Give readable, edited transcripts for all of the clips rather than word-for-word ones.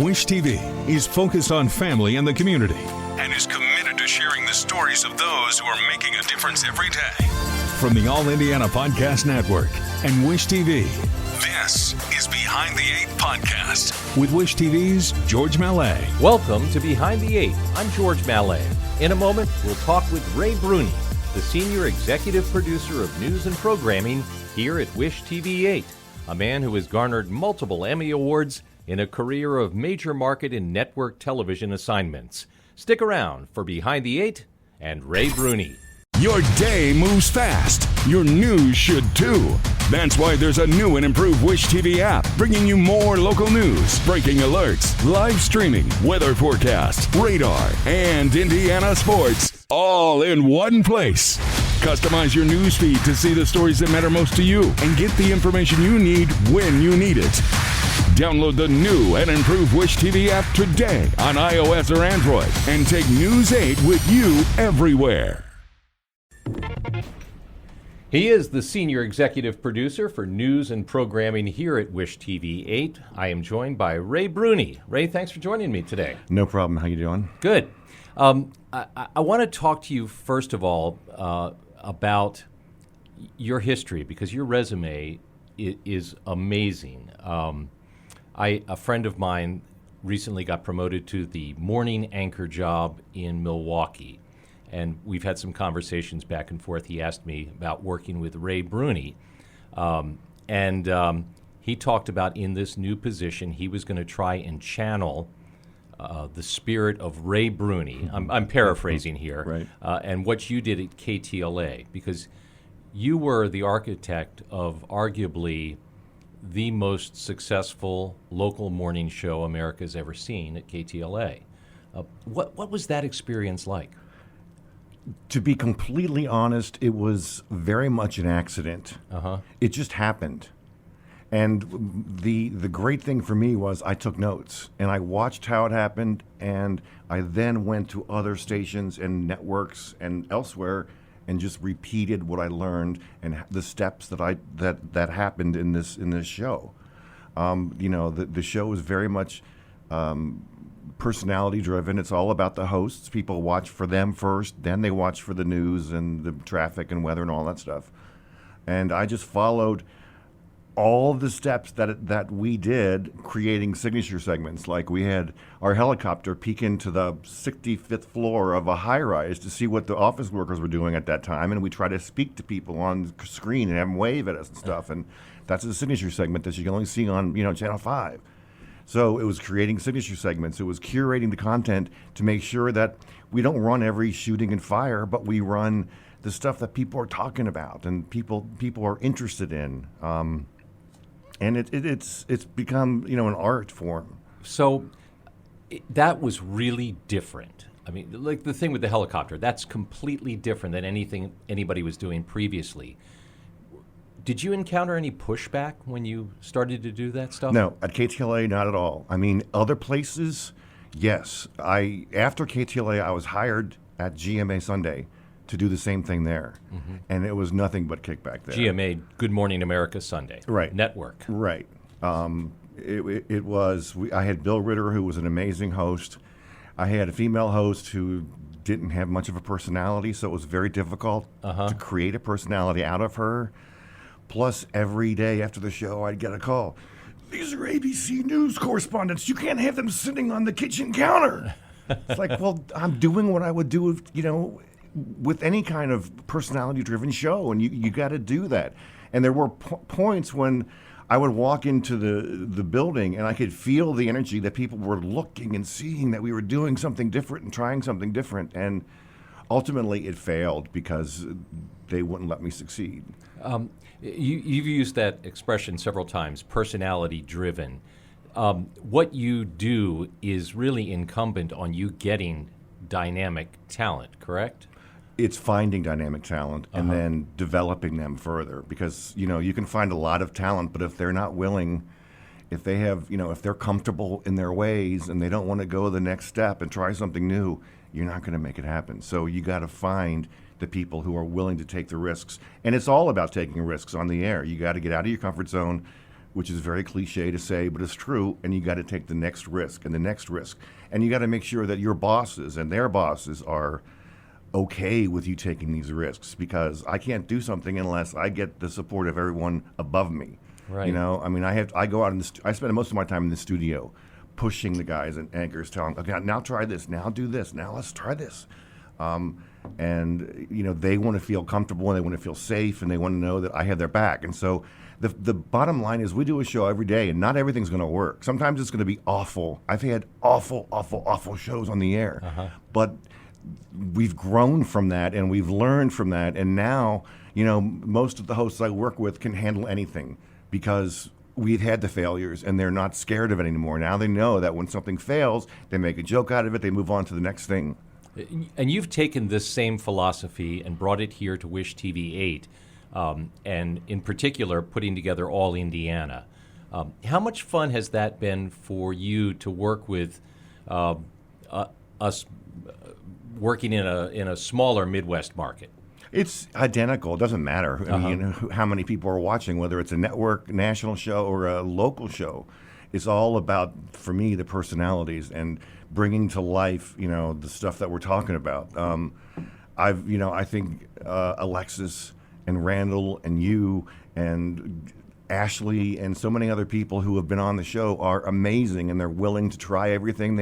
Wish TV is focused on family and the community and is committed to sharing the stories of those who are making a difference every day. From the All Indiana Podcast Network and Wish TV, this is Behind the Eight Podcast with Wish TV's George Mallet. Welcome to Behind the Eight. I'm George Mallet. In a moment, we'll talk with Ray Brune, the senior executive producer of news and programming here at Wish TV 8, a man who has garnered multiple Emmy Awards in a career of major market and network television assignments. Stick around for Behind the Eight and Ray Brune. Your day moves fast. Your news should too. That's why there's a new and improved Wish TV app bringing you more local news, breaking alerts, live streaming, weather forecasts, radar, and Indiana sports all in one place. Customize your news feed to see the stories that matter most to you and get the information you need when you need it. Download the new and improved Wish TV app today on iOS or Android and take News 8 with you everywhere. He is the senior executive producer for news and programming here at Wish TV 8. I am joined by Ray Brune. Ray, thanks for joining me today. No problem. How you doing? Good. I want to talk to you, first of all, about your history, because your resume is amazing. A friend of mine recently got promoted to the morning anchor job in Milwaukee, and we've had some conversations back and forth. He asked me about working with Ray Brune, and he talked about in this new position he was going to try and channel the spirit of Ray Brune. I'm paraphrasing here, right. And what you did at KTLA, because you were the architect of arguably the most successful local morning show America's ever seen at KTLA. What was that experience like? To be completely honest, it was very much an accident. It just happened. And the great thing for me was I took notes, and I watched how it happened, and I then went to other stations and networks and elsewhere and just repeated what I learned and the steps that happened in this show. The show is very much personality driven. It's all about the hosts. People watch for them first, then they watch for the news and the traffic and weather and all that stuff. And I just followed all the steps that we did, creating signature segments. Like we had our helicopter peek into the 65th floor of a high-rise to see what the office workers were doing at that time, and we try to speak to people on the screen and have them wave at us and stuff. And that's a signature segment that you can only see on Channel 5. So it was creating signature segments. It was curating the content to make sure that we don't run every shooting and fire, but we run the stuff that people are talking about and people are interested in. And it's become an art form. So that was really different. I mean, like the thing with the helicopter, that's completely different than anything anybody was doing previously. Did you encounter any pushback when you started to do that stuff? No, at KTLA, not at all. I mean, other places, yes. After KTLA, I was hired at GMA Sunday to do the same thing there. Mm-hmm. And it was nothing but kickback there. GMA, Good Morning America Sunday. Right. Network. Right. It was, I had Bill Ritter, who was an amazing host. I had a female host who didn't have much of a personality, so it was very difficult to create a personality out of her. Plus, every day after the show, I'd get a call. These are ABC News correspondents. You can't have them sitting on the kitchen counter. It's like, well, I'm doing what I would do if, with any kind of personality-driven show, and you got to do that. And there were points when I would walk into the building, and I could feel the energy that people were looking and seeing that we were doing something different and trying something different. And ultimately, it failed because they wouldn't let me succeed. You've used that expression several times, personality-driven. What you do is really incumbent on you getting dynamic talent, correct? It's finding dynamic talent and then developing them further, because you can find a lot of talent, but if they're not willing, if they have if they're comfortable in their ways and they don't want to go the next step and try something new, you're not going to make it happen. So you got to find the people who are willing to take the risks, and it's all about taking risks on the air. You got to get out of your comfort zone, which is very cliche to say, but it's true, and you got to take the next risk and the next risk. And you got to make sure that your bosses and their bosses are okay with you taking these risks, because I can't do something unless I get the support of everyone above me. Right. You know, I mean, I go out I spend most of my time in the studio pushing the guys and anchors, telling them, okay, now try this, now do this, now let's try this. And, you know, they want to feel comfortable and they want to feel safe and they want to know that I have their back. And so the bottom line is we do a show every day and not everything's going to work. Sometimes it's going to be awful. I've had awful shows on the air. But we've grown from that and we've learned from that. And now, you know, most of the hosts I work with can handle anything because we've had the failures and they're not scared of it anymore. Now they know that when something fails, they make a joke out of it, they move on to the next thing. And you've taken this same philosophy and brought it here to Wish TV 8, and in particular, putting together All Indiana. How much fun has that been for you to work with us working in a smaller Midwest market? It's identical. It doesn't matter. I mean, you know, how many people are watching, whether it's a network, national show, or a local show. It's all about, for me, the personalities and bringing to life, you know, the stuff that we're talking about. I think Alexis and Randall and you and Ashley and so many other people who have been on the show are amazing, and they're willing to try everything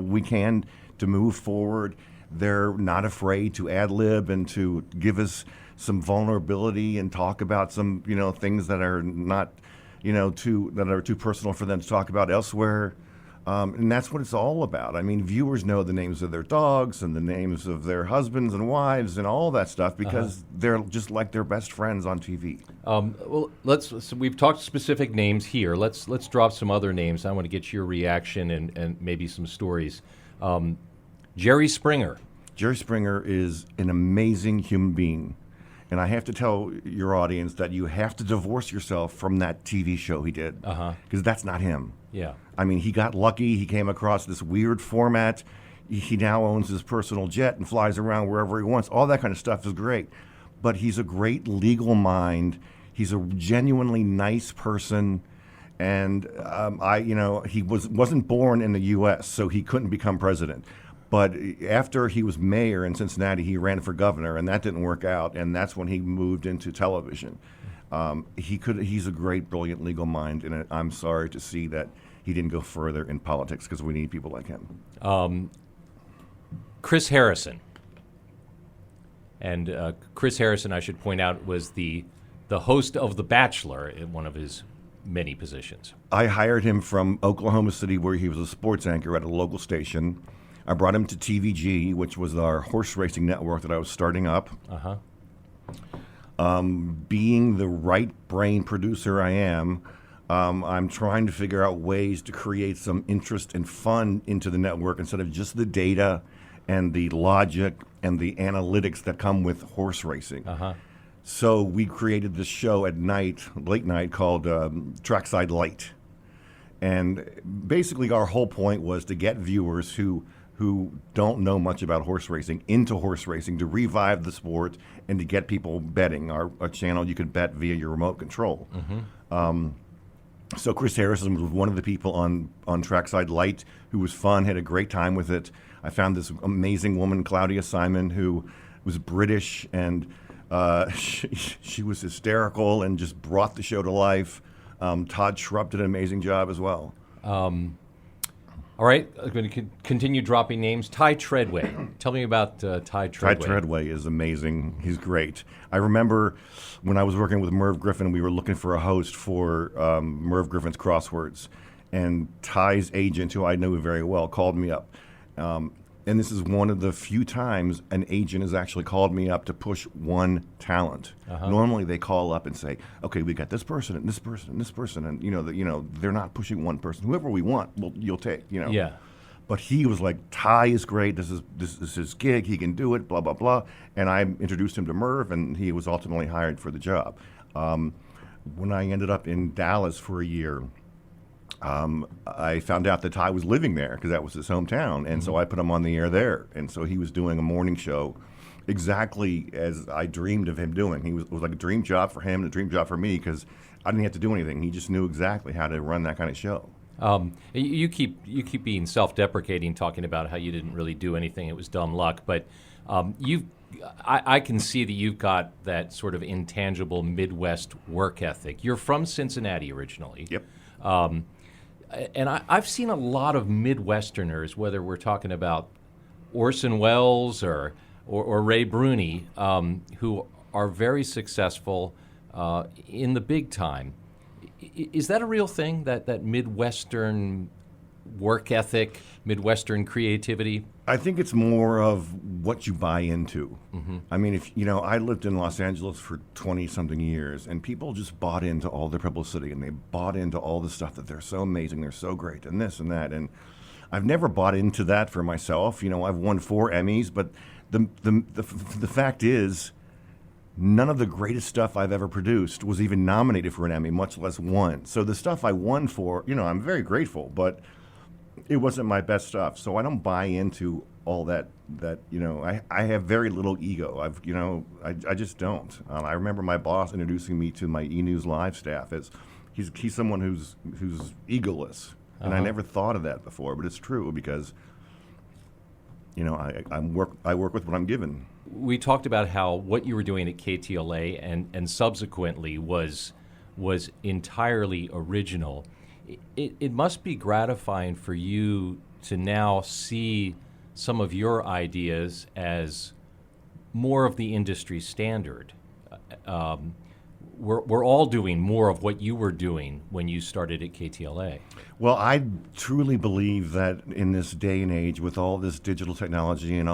we can to move forward. They're not afraid to ad lib and to give us some vulnerability and talk about some, you know, things that are not, you know, too personal for them to talk about elsewhere. And that's what it's all about. I mean, viewers know the names of their dogs and the names of their husbands and wives and all that stuff because they're just like their best friends on TV. Well, so we've talked specific names here. Let's drop some other names. I want to get your reaction and maybe some stories. Jerry Springer. Jerry Springer is an amazing human being. And I have to tell your audience that you have to divorce yourself from that TV show he did. Because that's not him. Yeah. I mean, he got lucky. He came across this weird format. He now owns his personal jet and flies around wherever he wants. All that kind of stuff is great. But he's a great legal mind. He's a genuinely nice person. And he wasn't born in the U.S., so he couldn't become president. But after he was mayor in Cincinnati, he ran for governor, and that didn't work out. And that's when he moved into television. He's a great, brilliant legal mind, and I'm sorry to see that he didn't go further in politics because we need people like him. Chris Harrison. And Chris Harrison, I should point out, was the host of The Bachelor in one of his many positions. I hired him from Oklahoma City, where he was a sports anchor at a local station. I brought him to TVG, which was our horse racing network that I was starting up. Being the right brain producer I am, I'm trying to figure out ways to create some interest and fun into the network instead of just the data and the logic and the analytics that come with horse racing. So we created this show at night, late night, called Trackside Light. And basically our whole point was to get viewers who don't know much about horse racing into horse racing, to revive the sport and to get people betting. Our channel, you could bet via your remote control. So Chris Harrison was one of the people on Trackside Light who was fun, had a great time with it. I found this amazing woman, Claudia Simon, who was British, and she was hysterical and just brought the show to life. Todd Schrupp did an amazing job as well. All right, I'm going to continue dropping names. Ty Treadway. Tell me about Ty Treadway. Ty Treadway is amazing. He's great. I remember when I was working with Merv Griffin, we were looking for a host for Merv Griffin's Crosswords. And Ty's agent, who I knew very well, called me up. And this is one of the few times an agent has actually called me up to push one talent. Normally they call up and say, okay, we got this person and this person and this person, and they're not pushing one person. Whoever we want, you'll take. Yeah. But he was like, Ty is great. This is his gig. He can do it. Blah blah blah. And I introduced him to Merv, and he was ultimately hired for the job. When I ended up in Dallas for a year, I found out that Ty was living there because that was his hometown, and so I put him on the air there. And so he was doing a morning show exactly as I dreamed of him doing. It was like a dream job for him and a dream job for me because I didn't have to do anything. He just knew exactly how to run that kind of show. You keep being self-deprecating, talking about how you didn't really do anything. It was dumb luck. But I can see that you've got that sort of intangible Midwest work ethic. You're from Cincinnati originally. Yep. And I've seen a lot of Midwesterners, whether we're talking about Orson Welles or Ray Brune, who are very successful in the big time. Is that a real thing, that Midwestern work ethic, Midwestern creativity? I think it's more of what you buy into. Mm-hmm. I mean, I lived in Los Angeles for 20-something years, and people just bought into all the publicity, and they bought into all the stuff that they're so amazing, they're so great, and this and that. And I've never bought into that for myself. I've won 4 Emmys, but the fact is, none of the greatest stuff I've ever produced was even nominated for an Emmy, much less won. So the stuff I won for, I'm very grateful, but it wasn't my best stuff. So I don't buy into all that. I have very little ego. I just don't. I remember my boss introducing me to my E! News Live staff as he's someone who's egoless, and I never thought of that before, but it's true because I work with what I'm given. We talked about how what you were doing at KTLA and subsequently was entirely original. It must be gratifying for you to now see some of your ideas as more of the industry standard. We're all doing more of what you were doing when you started at KTLA. Well, I truly believe that in this day and age, with all this digital technology and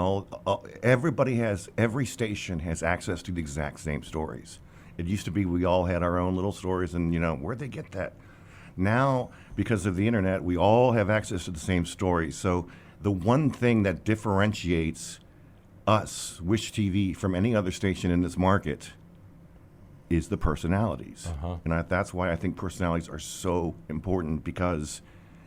every station has access to the exact same stories. It used to be we all had our own little stories, and where'd they get that? Now, because of the internet, we all have access to the same stories. So the one thing that differentiates us, Wish TV, from any other station in this market is the personalities. And that's why I think personalities are so important, because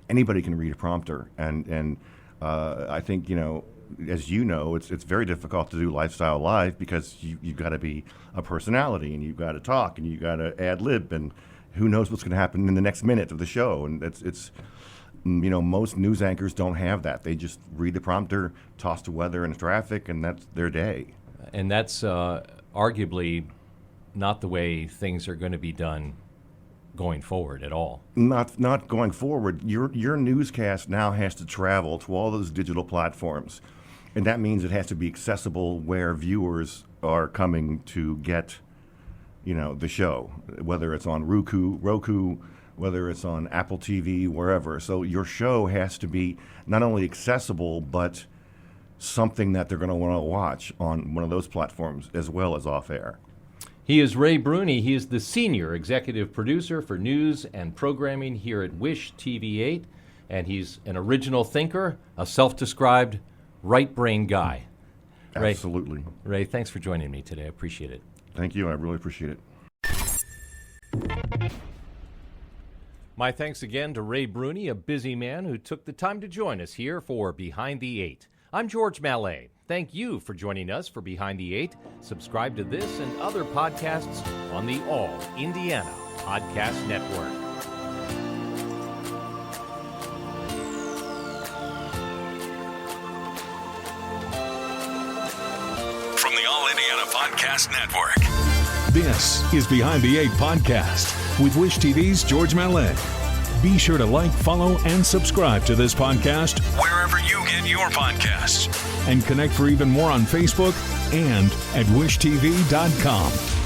anybody can read a prompter. And I think, as it's very difficult to do Lifestyle Live because you've got to be a personality, and you've got to talk, and you've got to ad lib, and who knows what's going to happen in the next minute of the show. And it's most news anchors don't have that. They just read the prompter, toss to weather and traffic, and that's their day. And that's arguably not the way things are going to be done going forward at all. Not going forward. Your newscast now has to travel to all those digital platforms, and that means it has to be accessible where viewers are coming to get the show, whether it's on Roku, whether it's on Apple TV, wherever. So your show has to be not only accessible, but something that they're going to want to watch on one of those platforms as well as off air. He is Ray Brune. He is the senior executive producer for news and programming here at Wish TV8, and he's an original thinker, a self-described right-brain guy. Absolutely. Ray, thanks for joining me today. I appreciate it. Thank you. I really appreciate it. My thanks again to Ray Brune, a busy man who took the time to join us here for Behind the Eight. I'm George Mallet. Thank you for joining us for Behind the Eight. Subscribe to this and other podcasts on the All Indiana Podcast Network. From the All Indiana Podcast Network, this is Behind the Eight Podcast with Wish TV's George Mallet. Be sure to like, follow, and subscribe to this podcast wherever you get your podcasts. And connect for even more on Facebook and at wishtv.com.